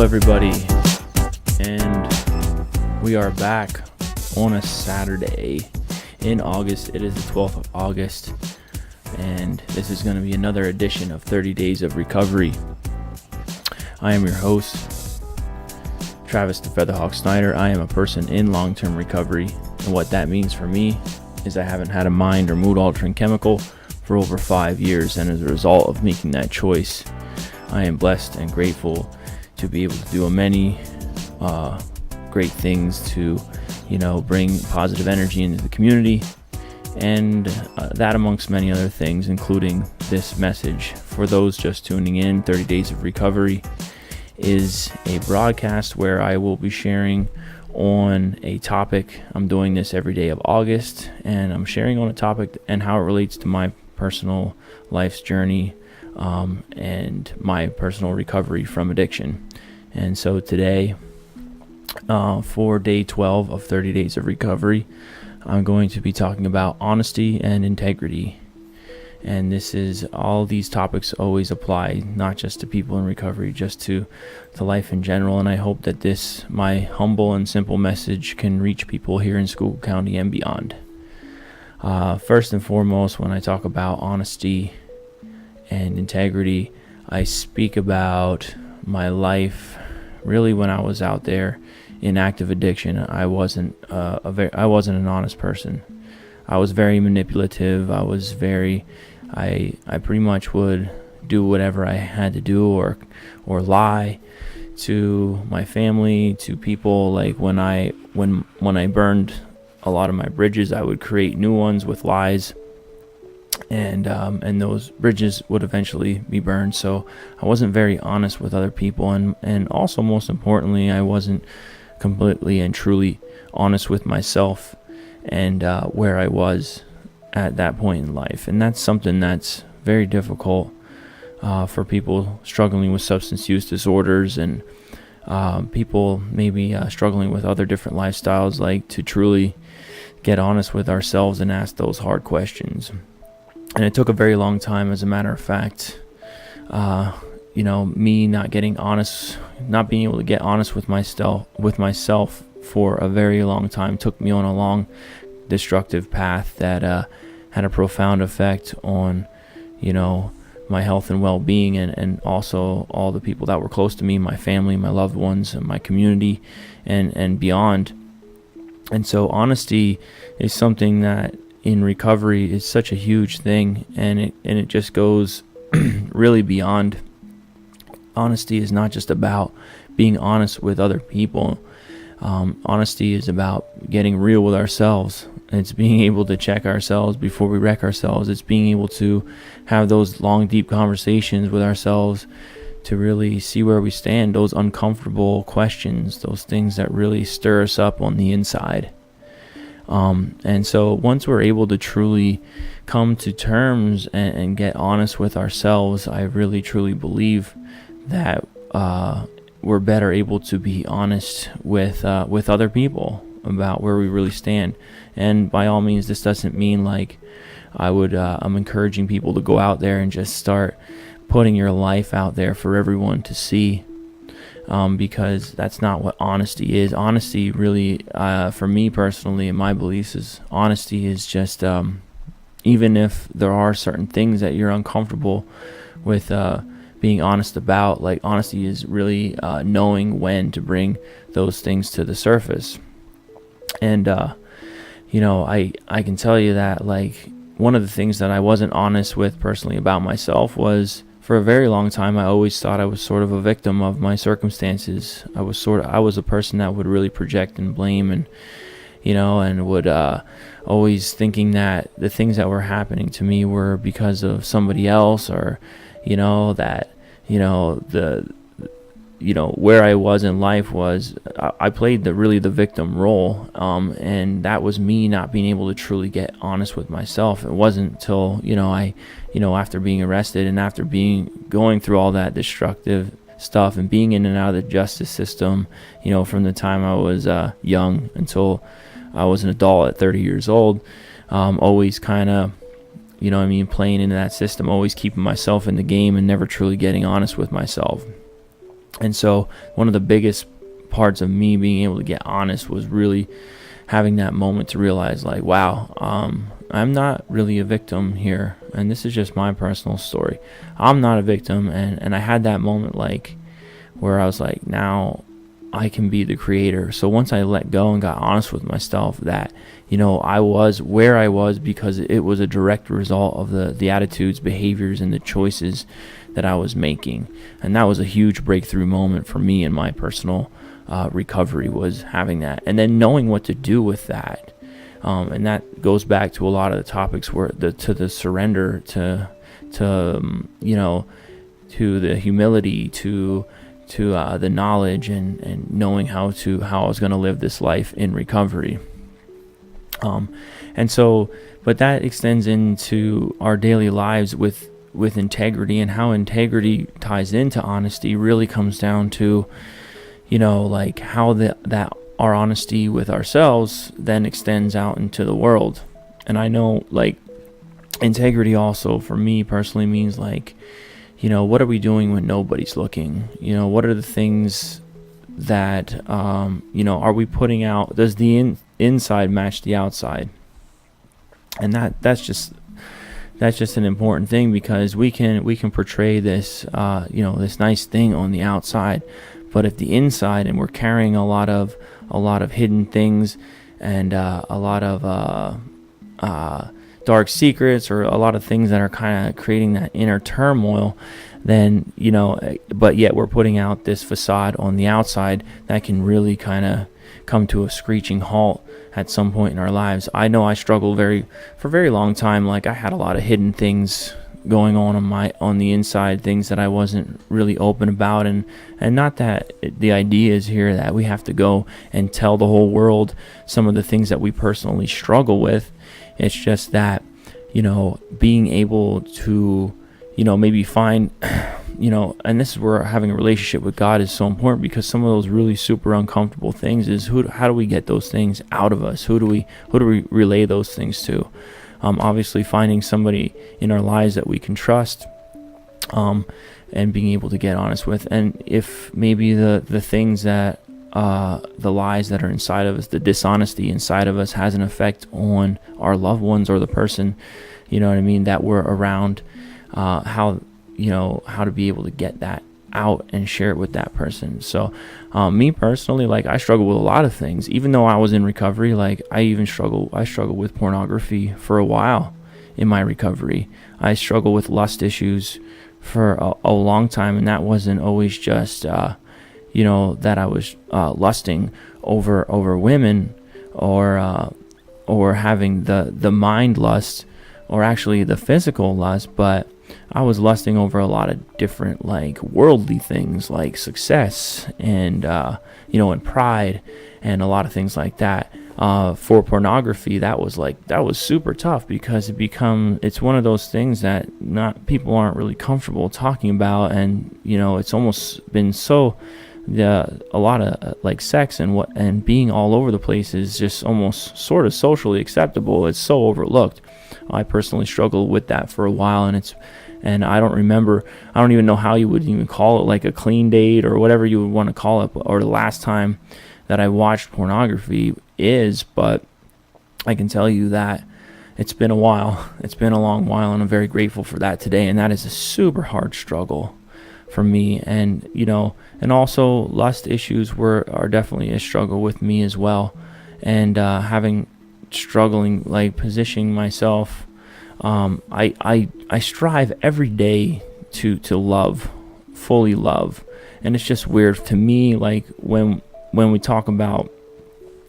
everybody, and we are back on a Saturday in August. It is the 12th of August, and this is going to be another edition of 30 Days of Recovery. I am your host, Travis the Featherhawk Snyder. I am a person in long-term recovery, and what that means for me is I haven't had a mind or mood-altering chemical for over 5 years, and as a result of making that choice, I am blessed and grateful to be able to do many great things to, bring positive energy into the community, and that amongst many other things, including this message. For those just tuning in, 30 Days of Recovery is a broadcast where I will be sharing on a topic. I'm doing this every day of August, and I'm sharing on a topic and how it relates to my personal life's journey and my personal recovery from addiction. And so today, for day 12 of 30 Days of Recovery, I'm going to be talking about honesty and integrity. And all these topics always apply, not just to people in recovery, just to life in general. And I hope that my humble and simple message can reach people here in Schuylkill County and beyond. First and foremost, when I talk about honesty and integrity, I speak about my life. Really, when I was out there in active addiction, I wasn't an honest person. I was very manipulative. I pretty much would do whatever I had to do, or lie to my family, to people. Like when I burned a lot of my bridges, I would create new ones with lies, and those bridges would eventually be burned. So I wasn't very honest with other people, and also, most importantly, I wasn't completely and truly honest with myself and where I was at that point in life. And that's something that's very difficult for people struggling with substance use disorders, and people maybe struggling with other different lifestyles, like to truly get honest with ourselves and ask those hard questions. And it took a very long time, as a matter of fact. Me not getting honest, not being able to get honest with myself for a very long time, took me on a long, destructive path that had a profound effect on, my health and well-being, and also all the people that were close to me, my family, my loved ones, and my community, and beyond. And so honesty is something that in recovery is such a huge thing, and it just goes really beyond. Honesty is not just about being honest with other people. Honesty is about getting real with ourselves. It's being able to check ourselves before we wreck ourselves. It's being able to have those long, deep conversations with ourselves to really see where we stand, those uncomfortable questions, those things that really stir us up on the inside. And so once we're able to truly come to terms and get honest with ourselves, I really truly believe that we're better able to be honest with other people about where we really stand. And by all means, this doesn't mean like I'm encouraging people to go out there and just start putting your life out there for everyone to see, because that's not what honesty is. Honesty really, for me personally, and my beliefs, is honesty is just, even if there are certain things that you're uncomfortable with being honest about, like honesty is really knowing when to bring those things to the surface. And I can tell you that, like, one of the things that I wasn't honest with personally about myself was, for a very long time, I always thought I was sort of a victim of my circumstances. I was a person that would really project and blame, and would always thinking that the things that were happening to me were because of somebody else, or where I was in life was, I played the victim role, and that was me not being able to truly get honest with myself. It wasn't until after being arrested and after going through all that destructive stuff and being in and out of the justice system, from the time I was young until I was an adult at 30 years old, always kind of playing into that system, always keeping myself in the game and never truly getting honest with myself. And so one of the biggest parts of me being able to get honest was really having that moment to realize, like, wow, I'm not really a victim here. And this is just my personal story. I'm not a victim. And I had that moment, like, where I was like, now I can be the creator. So once I let go and got honest with myself that, I was where I was because it was a direct result of the attitudes, behaviors, and the choices that I was making. And that was a huge breakthrough moment for me in my personal recovery, was having that. And then knowing what to do with that. And that goes back to a lot of the topics where to the surrender, to the humility, to the knowledge, and knowing how I was going to live this life in recovery. But that extends into our daily lives with integrity, and how integrity ties into honesty really comes down to, like how that our honesty with ourselves then extends out into the world. And I know, like, integrity also for me personally means, like, what are we doing when nobody's looking? What are the things that, are we putting out? Does the inside match the outside? And that's just an important thing, because we can portray this, this nice thing on the outside, but if the inside, and we're carrying a lot of hidden things, and a lot of dark secrets, or a lot of things that are kind of creating that inner turmoil, then, but yet we're putting out this facade on the outside that can really kind of come to a screeching halt at some point in our lives. I know I struggled for a very long time. Like, I had a lot of hidden things going on the inside, things that I wasn't really open about, and not that the idea is here that we have to go and tell the whole world some of the things that we personally struggle with. It's just that, being able to, maybe find, and this is where having a relationship with God is so important, because some of those really super uncomfortable things is how do we get those things out of us? Who do we relay those things to? Obviously finding somebody in our lives that we can trust, and being able to get honest with. And if maybe the things that, the lies that are inside of us, the dishonesty inside of us has an effect on our loved ones or the person, that we're around, how to be able to get that out and share it with that person. So me personally, like, I struggle with a lot of things. Even though I was in recovery, like, I struggled with pornography for a while in my recovery. I struggled with lust issues for a long time, and that wasn't always just that I was lusting over women, or having the mind lust, or actually the physical lust, but I was lusting over a lot of different, like, worldly things, like success and and pride, and a lot of things like that. For pornography, that was super tough, because it's one of those things that people aren't really comfortable talking about, and it's almost been so a lot of like sex and being all over the place is just almost sort of socially acceptable. It's so overlooked. I personally struggled with that for a while, and I don't even know how you would even call it, like a clean date or whatever you would want to call it, or the last time that I watched pornography is, but I can tell you that it's been a while. It's been a long while, and I'm very grateful for that today. And that is a super hard struggle for me. And, and also lust issues are definitely a struggle with me as well. And struggling, like, positioning myself, I strive every day to fully love. And it's just weird to me, like, when we talk about,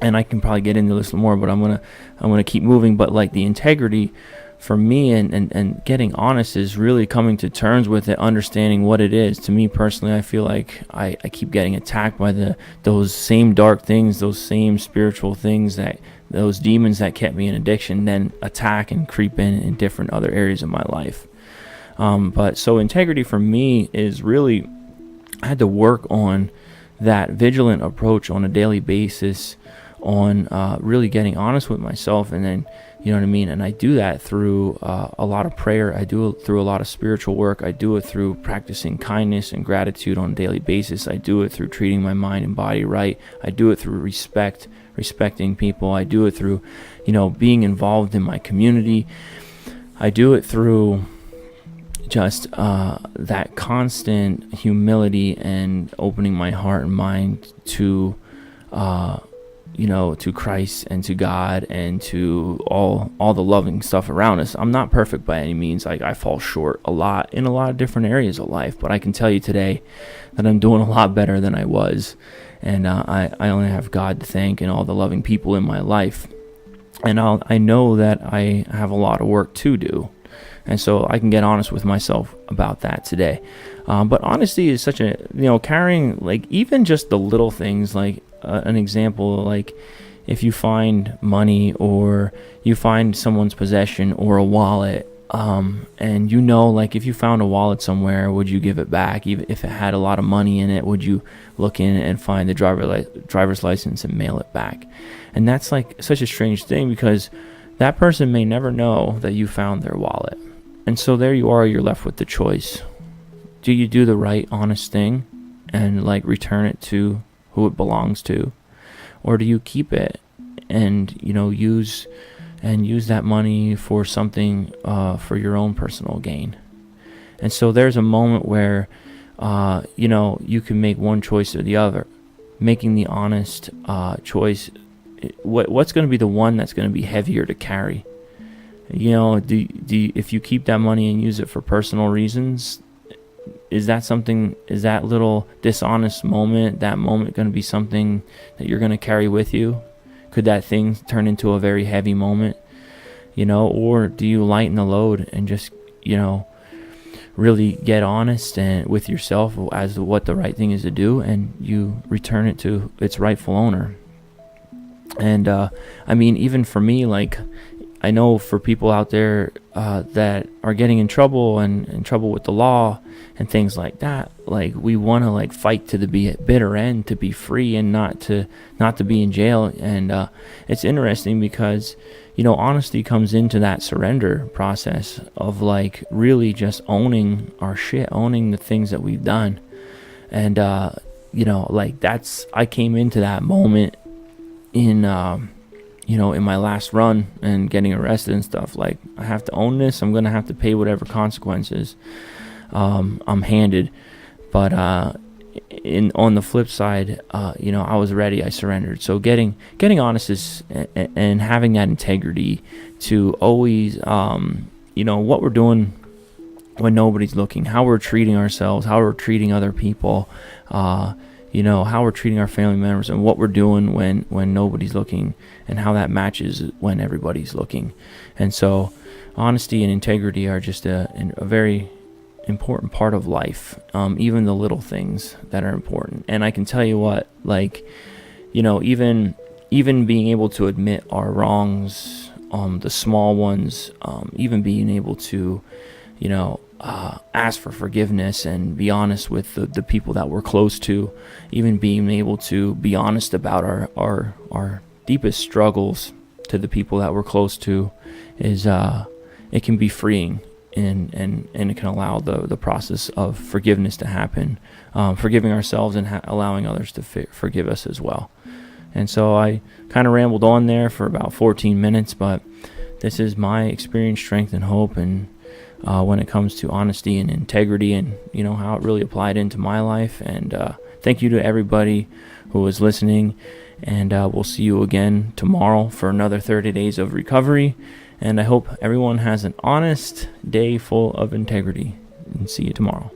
and I can probably get into this more, but I'm gonna keep moving. But like the integrity for me and getting honest is really coming to terms with it, understanding what it is. To me personally, I feel like I keep getting attacked by those same dark things, those same spiritual things, those demons that kept me in addiction, then attack and creep in different other areas of my life. But so integrity for me is really, I had to work on that vigilant approach on a daily basis, on really getting honest with myself, and then You know what I mean? And I do that through a lot of prayer. I do it through a lot of spiritual work. I do it through practicing kindness and gratitude on a daily basis. I do it through treating my mind and body right. I do it through respecting people. I do it through, being involved in my community. I do it through just that constant humility and opening my heart and mind to to Christ and to God and to all the loving stuff around us. I'm not perfect by any means. I fall short a lot in a lot of different areas of life, but I can tell you today that I'm doing a lot better than I was. And I only have God to thank and all the loving people in my life. And I know that I have a lot of work to do. And so I can get honest with myself about that today. But honesty is such a, carrying, like, even just the little things, like an example, like if you find money or you find someone's possession or a wallet, and like if you found a wallet somewhere, would you give it back? Even if it had a lot of money in it, would you look in and find the driver's license and mail it back? And that's like such a strange thing, because that person may never know that you found their wallet. And so there you are, you're left with the choice. Do you do the right, honest thing and like return it to who it belongs to? Or do you keep it and, use that money for something for your own personal gain? And so there's a moment where, you can make one choice or the other. Making the honest choice, what's going to be the one that's going to be heavier to carry? If you keep that money and use it for personal reasons, is that little dishonest moment, that moment going to be something that you're going to carry with you? Could that thing turn into a very heavy moment? Or do you lighten the load and just, really get honest and with yourself as to what the right thing is to do, and you return it to its rightful owner? And, even for me, like, I know for people out there that are getting in trouble and in trouble with the law and things like that, like, we want to like fight to the bitter end to be free and not to be in jail. And it's interesting because honesty comes into that surrender process of like really just owning our shit, owning the things that we've done. And I came into that moment in in my last run and getting arrested and stuff. Like, I have to own this. I'm going to have to pay whatever consequences I'm handed. But on the flip side, I was ready. I surrendered. So getting honest is, and having that integrity to always, what we're doing when nobody's looking, how we're treating ourselves, how we're treating other people, how we're treating our family members, and what we're doing when nobody's looking, and how that matches when everybody's looking. And so honesty and integrity are just a very important part of life, even the little things that are important. And I can tell you what, like, even being able to admit our wrongs, the small ones, even being able to, ask for forgiveness and be honest with the people that we're close to, even being able to be honest about our deepest struggles to the people that we're close to, is it can be freeing, and it can allow the process of forgiveness to happen, forgiving ourselves and allowing others to forgive us as well. And so I kind of rambled on there for about 14 minutes, but this is my experience, strength, and hope, and when it comes to honesty and integrity, and how it really applied into my life. And thank you to everybody who was listening, and we'll see you again tomorrow for another 30 days of recovery. And I hope everyone has an honest day full of integrity, and see you tomorrow.